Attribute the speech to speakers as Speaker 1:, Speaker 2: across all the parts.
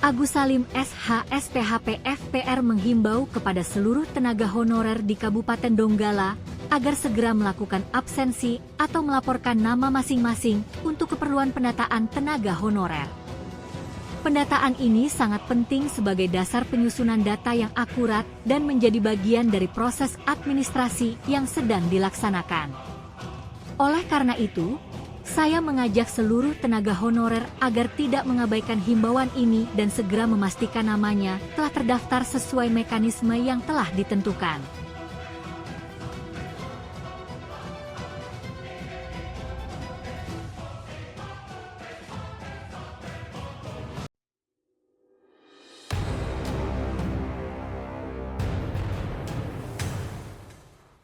Speaker 1: Agus Salim SH SPHP FPR menghimbau kepada seluruh tenaga honorer di Kabupaten Donggala agar segera melakukan absensi atau melaporkan nama masing-masing untuk keperluan pendataan tenaga honorer. Pendataan ini sangat penting sebagai dasar penyusunan data yang akurat dan menjadi bagian dari proses administrasi yang sedang dilaksanakan. Oleh karena itu, saya mengajak seluruh tenaga honorer agar tidak mengabaikan himbauan ini dan segera memastikan namanya telah terdaftar sesuai mekanisme yang telah ditentukan.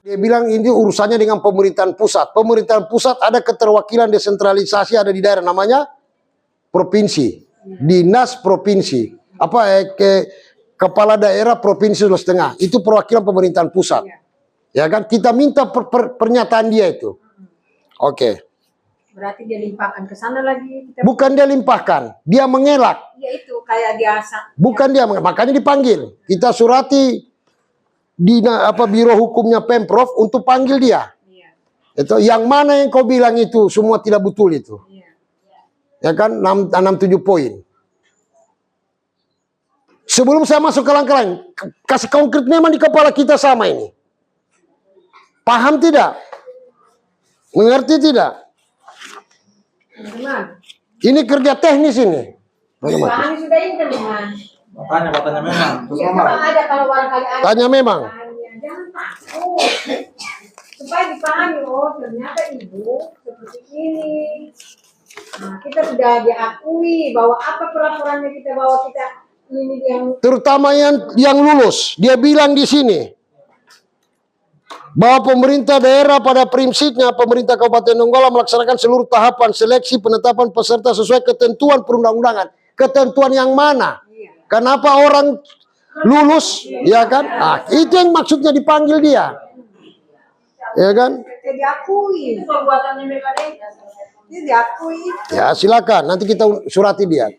Speaker 2: Dia bilang ini urusannya dengan pemerintahan pusat. Pemerintahan pusat ada keterwakilan desentralisasi ada di daerah namanya provinsi, dinas provinsi, kepala daerah provinsi Sulawesi Tengah. Itu perwakilan pemerintahan pusat. Ya kan? Kita minta pernyataan dia itu. Oke.
Speaker 3: Berarti dia limpahkan ke sana lagi.
Speaker 2: Bukan dia limpahkan, dia mengelak.
Speaker 3: Ya itu kayak biasa.
Speaker 2: Bukan dia, makanya dipanggil. Kita surati biro hukumnya Pemprov untuk panggil dia. Iya. Itu yang mana yang kau bilang itu semua tidak betul itu. Iya. Ya kan 6-7 poin. Sebelum saya masuk ke langkah lain, kasih konkret memang di kepala kita sama ini. Paham tidak? Mengerti tidak?
Speaker 3: Teman.
Speaker 2: Ini kerja teknis ini.
Speaker 3: Paham sudah ini teman.
Speaker 4: Tanya memang.
Speaker 3: Ya, memang ada kalau barangkali ada.
Speaker 2: Tanya memang.
Speaker 3: Jangan takut. Supaya dipahami, oh ternyata ibu seperti ini. Nah, kita sudah diakui bahwa apa pelaporannya kita bahwa kita ini yang
Speaker 2: terutama yang lulus. Dia bilang di sini bahwa pemerintah daerah pada prinsipnya pemerintah Kabupaten Donggala melaksanakan seluruh tahapan seleksi penetapan peserta sesuai ketentuan perundang-undangan. Ketentuan yang mana? Kenapa orang lulus, ya kan? Nah, itu yang maksudnya dipanggil dia, ya kan?
Speaker 3: diakui. Itu perbuatannya mereka dia diakui.
Speaker 2: Ya silakan, nanti kita surati dia.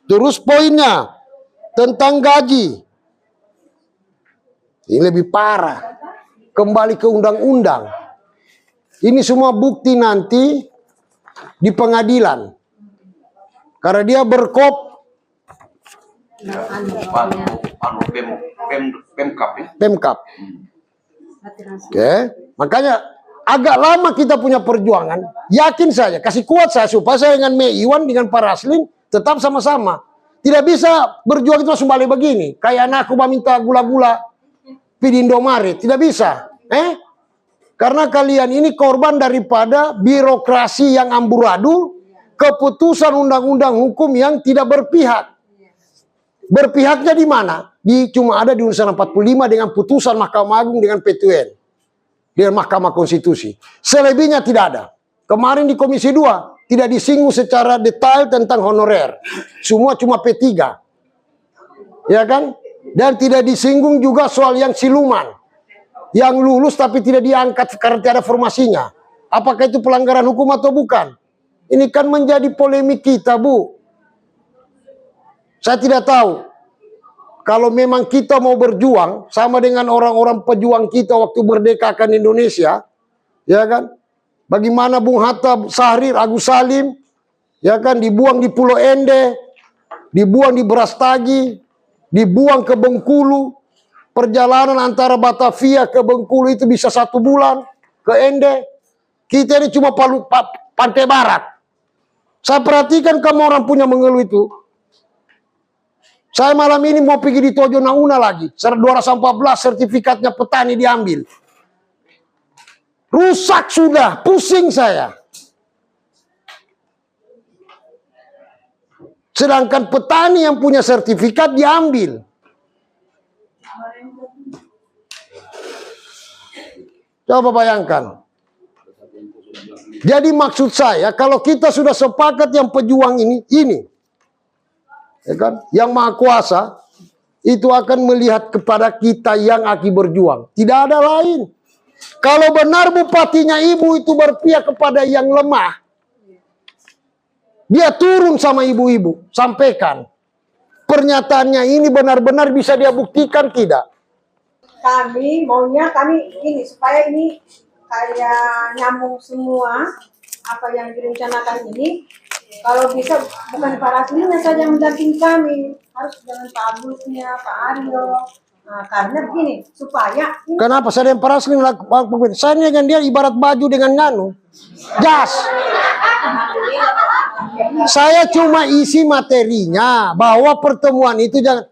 Speaker 2: Terus poinnya tentang gaji, ini lebih parah. Kembali ke undang-undang. Ini semua bukti nanti di pengadilan. Karena dia berkop. Pemkap. Oke, makanya agak lama kita punya perjuangan. Yakin saja, kasih kuat saya supaya saya dengan Mei Iwan dengan Pak Raslin tetap sama-sama. Tidak bisa berjuang itu langsung balik begini. Kayak anakku minta gula-gula pidindo mari, tidak bisa. Karena kalian ini korban daripada birokrasi yang amburadul, keputusan undang-undang hukum yang tidak berpihak. Berpihaknya di mana? Cuma ada di Undang-Undang 45 dengan putusan Mahkamah Agung dengan PT-UN. Dengan Mahkamah Konstitusi. Selebihnya tidak ada. Kemarin di Komisi 2 tidak disinggung secara detail tentang honorer. Semua cuma P3. Ya kan? Dan tidak disinggung juga soal yang siluman. Yang lulus tapi tidak diangkat karena tidak ada formasinya. Apakah itu pelanggaran hukum atau bukan? Ini kan menjadi polemik kita, Bu. Saya tidak tahu. Kalau memang kita mau berjuang sama dengan orang-orang pejuang kita waktu merdekakan Indonesia, ya kan? Bagaimana Bung Hatta, Syahrir, Agus Salim, ya kan, dibuang di Pulau Ende, dibuang di Brastagi, dibuang ke Bengkulu. Perjalanan antara Batavia ke Bengkulu itu bisa 1 bulan ke Ende. Kita ini cuma pantai barat. Saya perhatikan kamu orang punya mengeluh itu. Saya malam ini mau pergi di Tojo Nauna lagi. 214 sertifikatnya petani diambil. Rusak sudah, pusing saya. Sedangkan petani yang punya sertifikat diambil. Coba bayangkan. Jadi maksud saya, kalau kita sudah sepakat yang pejuang ini, ya kan, yang Maha Kuasa itu akan melihat kepada kita yang lagi berjuang. Tidak ada lain. Kalau benar bupatinya ibu itu berpihak kepada yang lemah, dia turun sama ibu-ibu, sampaikan. pernyataannya ini benar-benar bisa dia buktikan tidak?
Speaker 3: Kami maunya ini supaya ini kayak nyambung semua apa yang direncanakan ini. Kalau bisa bukan Pak Raslinya saja yang mendampingi kami, harus dengan Pak Agusnya, Pak Aryo. Nah, karena begini, supaya
Speaker 2: Kenapa saya yang Pak Raslin lakukan? Saya dengan dia ibarat baju dengan nganu, jas. Saya cuma isi materinya bahwa pertemuan itu jangan.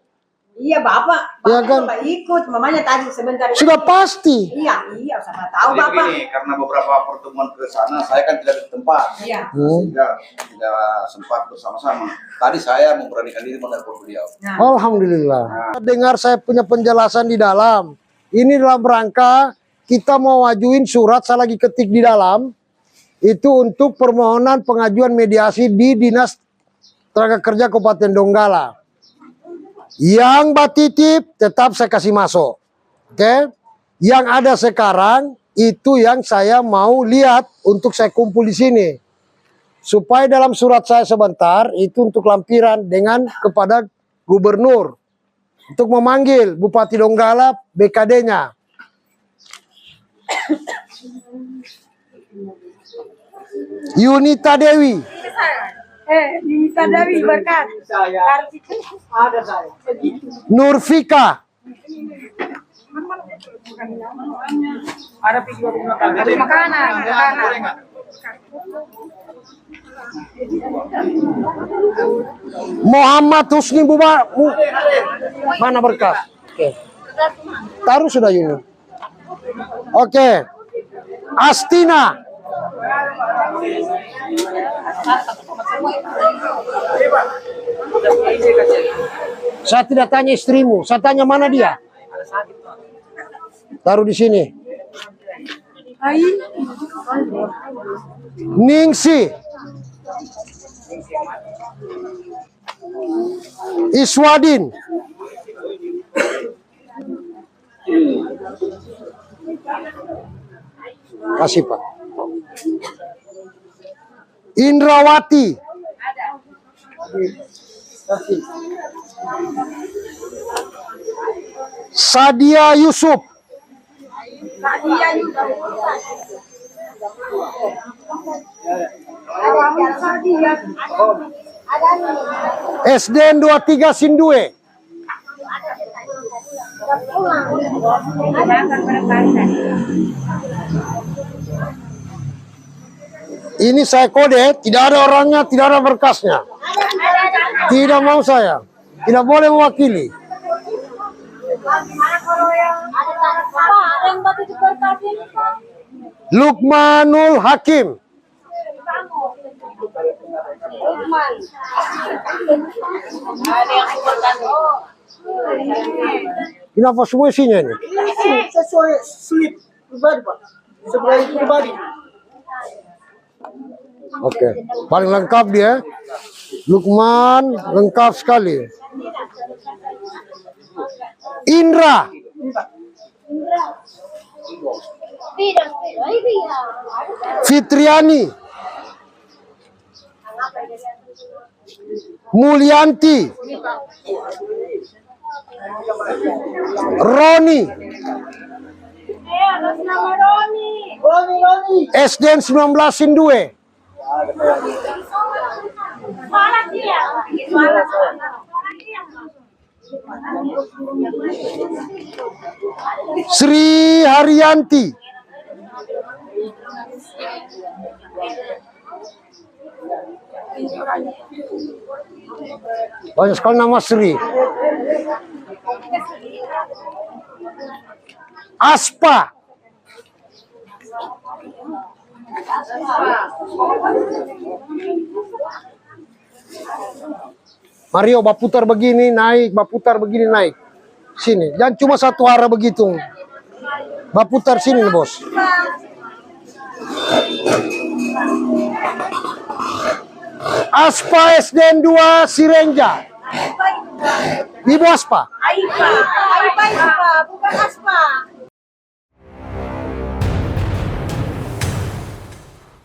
Speaker 3: iya Bapak
Speaker 2: Ya kan?
Speaker 3: Bapak ikut, mamanya tadi sebentar.
Speaker 2: Sudah pasti.
Speaker 3: Iya, sama tahu
Speaker 5: Jadi
Speaker 3: Bapak.
Speaker 5: begini, karena beberapa pertemuan ke sana, saya kan tidak di tempat.
Speaker 3: Iya.
Speaker 5: Sehingga tidak sempat bersama-sama. Tadi saya memberanikan diri menelpon beliau.
Speaker 3: Nah,
Speaker 2: Alhamdulillah. Dengar saya punya penjelasan di dalam. Ini dalam rangka kita mau wajuin surat, saya lagi ketik di dalam. Itu untuk permohonan pengajuan mediasi di Dinas Tenaga Kerja Kabupaten Donggala. Yang batitip tetap saya kasih masuk. Oke? Yang ada sekarang itu yang saya mau lihat untuk saya kumpul di sini. Supaya dalam surat saya sebentar itu untuk lampiran dengan kepada gubernur untuk memanggil Bupati Donggala, BKD-nya. Yunita Dewi.
Speaker 3: Yunita Dewi berkat. Ada saya.
Speaker 2: Nurfika.
Speaker 3: Ada makanan.
Speaker 2: Muhammad Husni mana berkas? Oke. Taruh sudah Yuni. Oke. Astina. Saya tidak tanya istrimu, saya tanya mana dia. Taruh di sini. Ningsi. Iswadin. Kasih Pak. Indrawati. Sadia Yusuf. SDN 23 Sindue. Ini saya kode, tidak ada orangnya, tidak ada berkasnya. Tidak mau saya. Tidak boleh mewakili. Lukmanul Hakim. Kenapa semua isinya ini?
Speaker 3: Sesuai slip pribadi Pak. Sesuai pribadi.
Speaker 2: Oke, paling lengkap dia. Lukman lengkap sekali. Indra. Fitriani. Mulyanti. Roni. SDN 19 Sindue. Sri Haryanti. Banyak sekali nama Sri. Aspa. Mario, baputar begini naik, baputar begini naik. Sini, jangan cuma satu arah begitu. Baputar sini nih, Bos. Aspa SDN 2 Sirenja. Ibu Aspa.
Speaker 3: Aipa, bukan